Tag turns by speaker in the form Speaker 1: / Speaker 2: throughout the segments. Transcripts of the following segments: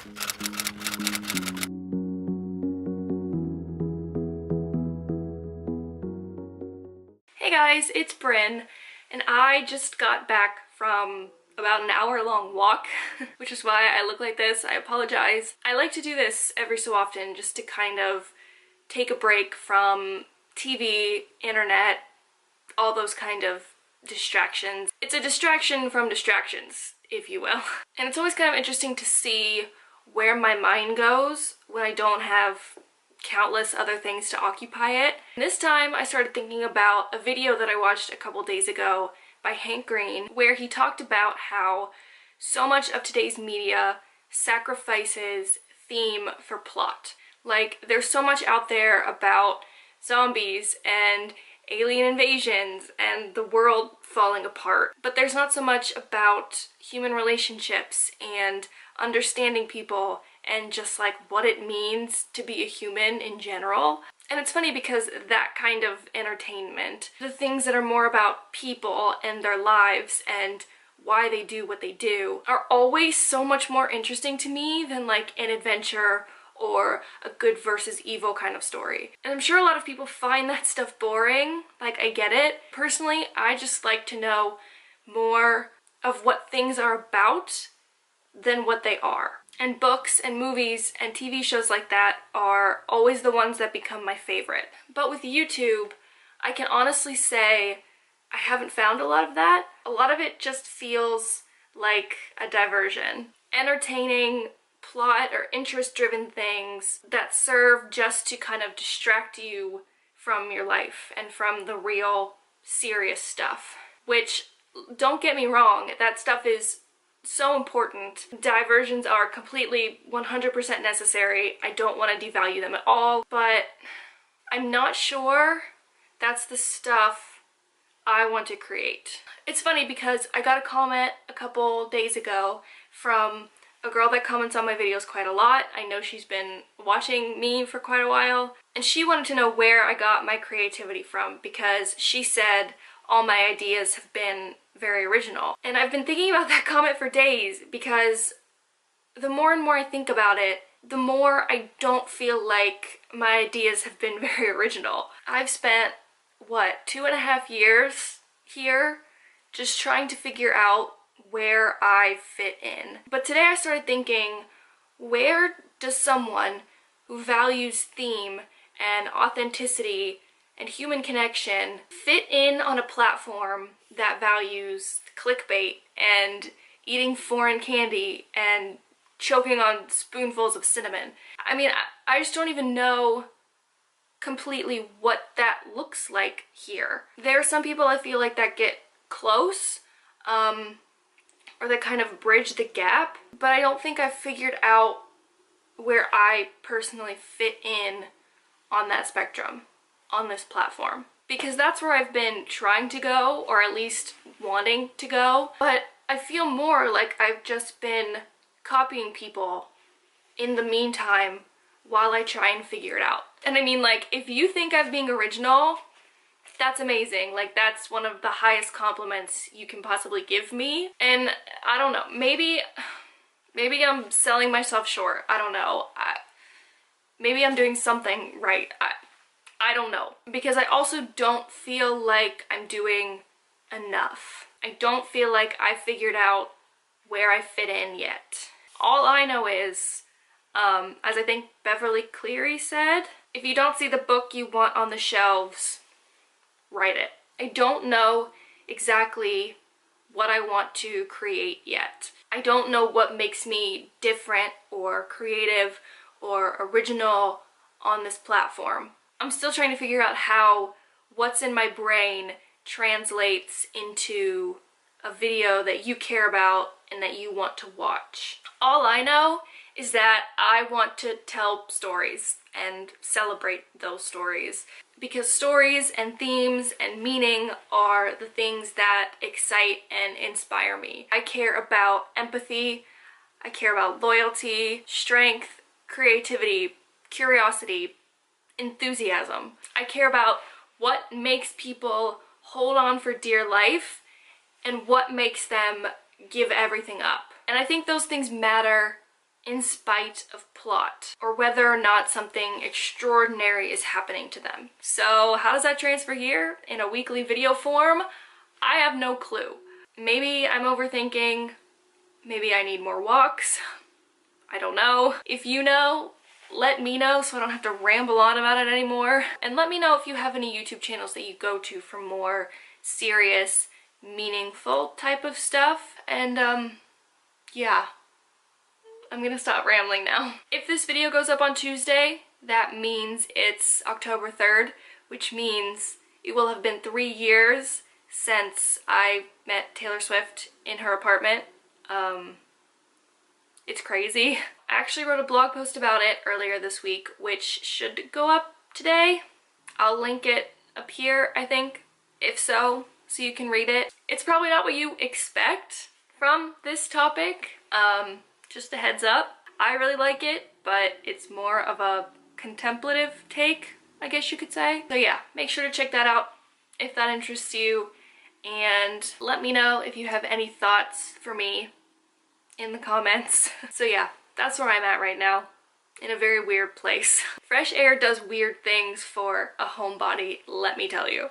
Speaker 1: Hey guys, it's Bryn, and I just got back from about an hour-long walk, which is why I look like this. I apologize. I like to do this every so often just to kind of take a break from TV, internet, all those kind of distractions. It's a distraction from distractions, if you will. And it's always kind of interesting to see where my mind goes when I don't have countless other things to occupy it. And this time I started thinking about a video that I watched a couple days ago by Hank Green, where he talked about how so much of today's media sacrifices theme for plot. Like, there's so much out there about zombies and alien invasions and the world falling apart, but there's not so much about human relationships and understanding people and just like what it means to be a human in general. And it's funny because that kind of entertainment, the things that are more about people and their lives and why they do what they do, are always so much more interesting to me than like an adventure or a good versus evil kind of story. And I'm sure a lot of people find that stuff boring. Like, I get it. Personally, I just like to know more of what things are about than what they are. And books and movies and TV shows like that are always the ones that become my favorite. But with YouTube, I can honestly say I haven't found a lot of that. A lot of it just feels like a diversion. Entertaining, plot or interest-driven things that serve just to kind of distract you from your life and from the real serious stuff. Which, don't get me wrong, that stuff is so important. Diversions are completely 100% necessary. I don't want to devalue them at all, but I'm not sure that's the stuff I want to create. It's funny because I got a comment a couple days ago from a girl that comments on my videos quite a lot. I know she's been watching me for quite a while, and she wanted to know where I got my creativity from, because she said all my ideas have been very original. And I've been thinking about that comment for days, because the more and more I think about it, the more I don't feel like my ideas have been very original. I've spent, what, 2.5 years here just trying to figure out where I fit in. But today I started thinking, where does someone who values theme and authenticity and human connection fit in on a platform that values clickbait and eating foreign candy and choking on spoonfuls of cinnamon? I mean, I just don't even know completely what that looks like here. There are some people I feel like that get close, or that kind of bridge the gap, but I don't think I've figured out where I personally fit in on that spectrum, on this platform. Because that's where I've been trying to go, or at least wanting to go, but I feel more like I've just been copying people in the meantime while I try and figure it out. And I mean, like, if you think I'm being original, that's amazing. Like, that's one of the highest compliments you can possibly give me. And I don't know, maybe I'm selling myself short. I don't know. Maybe I'm doing something right. I don't know. Because I also don't feel like I'm doing enough. I don't feel like I figured out where I fit in yet. All I know is, as I think Beverly Cleary said, if you don't see the book you want on the shelves, write it. I don't know exactly what I want to create yet. I don't know what makes me different or creative or original on this platform. I'm still trying to figure out how what's in my brain translates into a video that you care about and that you want to watch. All I know is that I want to tell stories and celebrate those stories, because stories and themes and meaning are the things that excite and inspire me. I care about empathy, I care about loyalty, strength, creativity, curiosity, enthusiasm. I care about what makes people hold on for dear life and what makes them give everything up. And I think those things matter in spite of plot, or whether or not something extraordinary is happening to them. So how does that transfer here in a weekly video form? I have no clue. Maybe I'm overthinking, maybe I need more walks, I don't know. If you know, let me know so I don't have to ramble on about it anymore. And let me know if you have any YouTube channels that you go to for more serious, meaningful type of stuff. And yeah, I'm gonna stop rambling now. If this video goes up on Tuesday, that means it's October 3rd, which means it will have been 3 years since I met Taylor Swift in her apartment. It's crazy. I actually wrote a blog post about it earlier this week, which should go up today. I'll link it up here, I think, if so you can read it. It's probably not what you expect from this topic, just a heads up. I really like it, but it's more of a contemplative take, I guess you could say. So yeah, make sure to check that out if that interests you, and let me know if you have any thoughts for me in the comments. So yeah, that's where I'm at right now, in a very weird place. Fresh air does weird things for a homebody, let me tell you.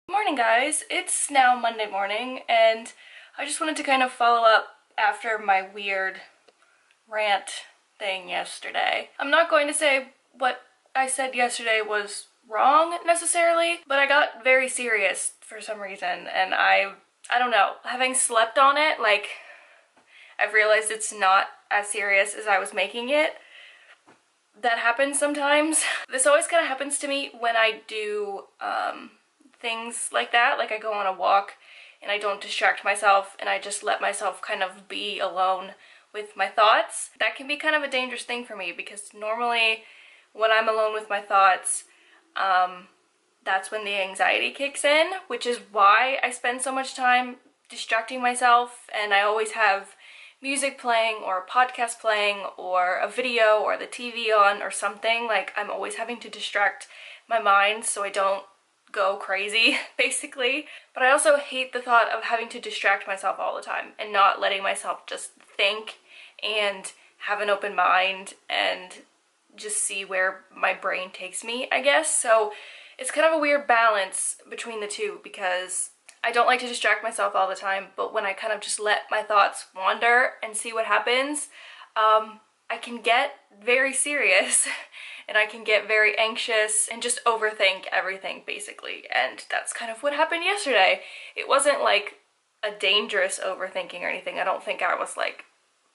Speaker 1: Good morning, guys. It's now Monday morning, and I just wanted to kind of follow up after my weird rant thing yesterday. I'm not going to say what I said yesterday was wrong necessarily, but I got very serious for some reason, and I don't know, having slept on it, like, I've realized it's not as serious as I was making it. That happens sometimes. This always kind of happens to me when I do things like that, like I go on a walk and I don't distract myself and I just let myself kind of be alone with my thoughts. That can be kind of a dangerous thing for me, because normally when I'm alone with my thoughts, that's when the anxiety kicks in, which is why I spend so much time distracting myself, and I always have music playing or a podcast playing or a video or the TV on or something. Like, I'm always having to distract my mind so I don't go crazy, basically. But I also hate the thought of having to distract myself all the time and not letting myself just think and have an open mind and just see where my brain takes me, I guess. So it's kind of a weird balance between the two, because I don't like to distract myself all the time, but when I kind of just let my thoughts wander and see what happens, I can get very serious and I can get very anxious and just overthink everything, basically. And that's kind of what happened yesterday. It wasn't like a dangerous overthinking or anything. I don't think I was like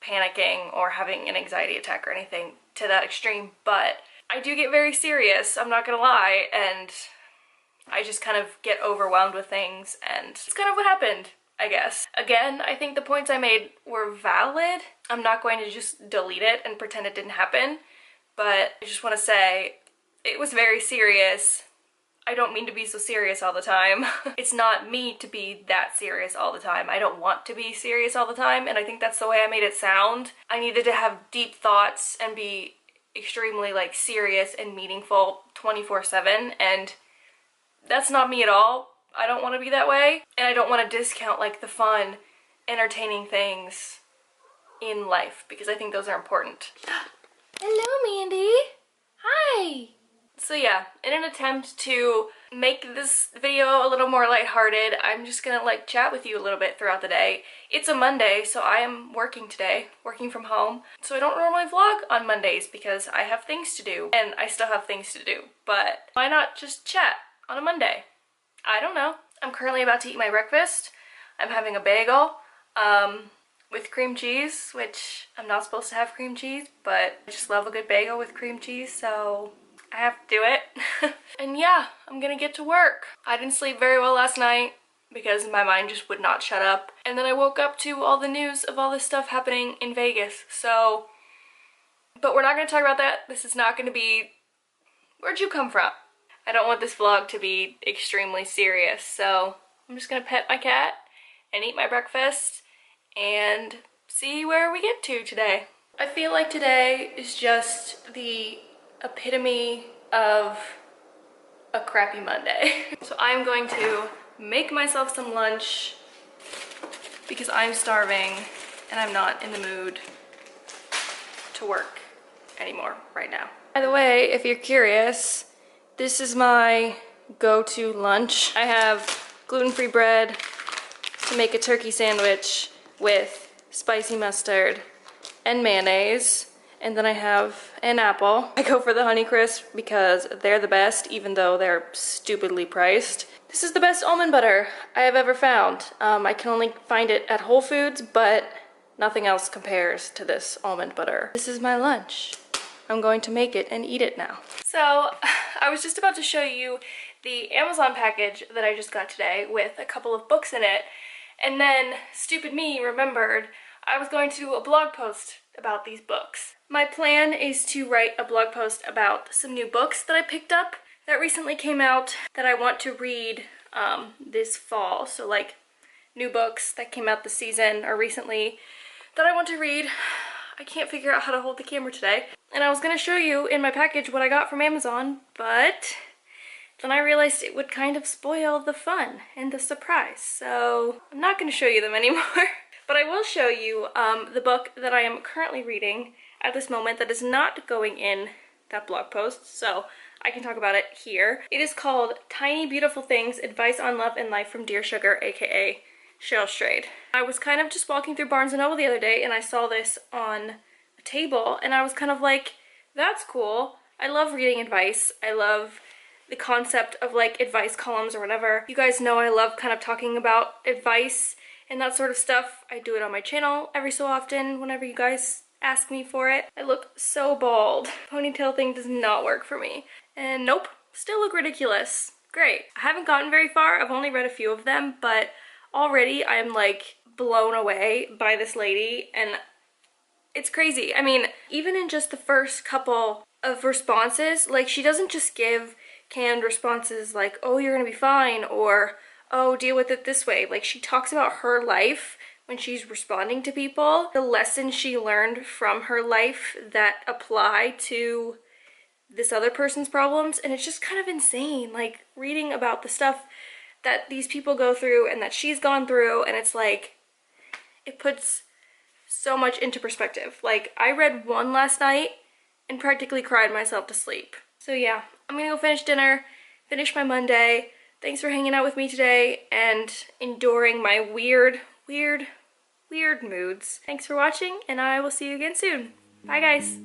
Speaker 1: panicking or having an anxiety attack or anything to that extreme, but I do get very serious, I'm not gonna lie, and I just kind of get overwhelmed with things, and it's kind of what happened, I guess. Again, I think the points I made were valid. I'm not going to just delete it and pretend it didn't happen, but I just want to say it was very serious. I don't mean to be so serious all the time. It's not me to be that serious all the time. I don't want to be serious all the time, and I think that's the way I made it sound. I needed to have deep thoughts and be extremely like serious and meaningful 24/7, and that's not me at all. I don't want to be that way, and I don't want to discount like the fun, entertaining things in life, because I think those are important. Hello, Mandy. Hi. So yeah, in an attempt to make this video a little more lighthearted, I'm just gonna like chat with you a little bit throughout the day. It's a Monday, so I am working today, working from home. So I don't normally vlog on Mondays because I have things to do, and I still have things to do. But why not just chat on a Monday? I don't know. I'm currently about to eat my breakfast. I'm having a bagel with cream cheese, which I'm not supposed to have cream cheese, but I just love a good bagel with cream cheese, so I have to do it. And yeah, I'm gonna get to work. I didn't sleep very well last night because my mind just would not shut up. And then I woke up to all the news of all this stuff happening in Vegas, so... But we're not gonna talk about that. This is not gonna be... Where'd you come from? I don't want this vlog to be extremely serious, so I'm just gonna pet my cat and eat my breakfast and see where we get to today. I feel like today is just the epitome of a crappy Monday. So I'm going to make myself some lunch because I'm starving and I'm not in the mood to work anymore right now. By the way, if you're curious, this is my go-to lunch. I have gluten-free bread to make a turkey sandwich with spicy mustard and mayonnaise, and then I have an apple. I go for the Honeycrisp because they're the best, even though they're stupidly priced. This is the best almond butter I have ever found. I can only find it at Whole Foods, but nothing else compares to this almond butter. This is my lunch. I'm going to make it and eat it now. So I was just about to show you the Amazon package that I just got today with a couple of books in it, and then stupid me remembered I was going to do a blog post about these books. My plan is to write a blog post about some new books that I picked up that recently came out that I want to read this fall. So like new books that came out this season or recently that I want to read. I can't figure out how to hold the camera today. And I was going to show you in my package what I got from Amazon, but then I realized it would kind of spoil the fun and the surprise. So I'm not going to show you them anymore. But I will show you the book that I am currently reading at this moment that is not going in that blog post, so I can talk about it here. It is called Tiny Beautiful Things, Advice on Love and Life from Dear Sugar, aka Cheryl Strayed. I was kind of just walking through Barnes & Noble the other day and I saw this on a table and I was kind of like, that's cool. I love reading advice. I love the concept of like advice columns or whatever. You guys know I love kind of talking about advice and that sort of stuff. I do it on my channel every so often whenever you guys ask me for it. I look so bald. Ponytail thing does not work for me. And nope, still look ridiculous. Great. I haven't gotten very far. I've only read a few of them, but already I'm like blown away by this lady and it's crazy. I mean, even in just the first couple of responses, like she doesn't just give canned responses like, oh, you're gonna be fine, or oh, deal with it this way. Like she talks about her life when she's responding to people, the lessons she learned from her life that apply to this other person's problems, and it's just kind of insane, like reading about the stuff that these people go through and that she's gone through, and it's like, it puts so much into perspective. Like, I read one last night and practically cried myself to sleep. So yeah, I'm gonna go finish dinner, finish my Monday. Thanks for hanging out with me today and enduring my weird moods. Thanks for watching, and I will see you again soon. Bye, guys.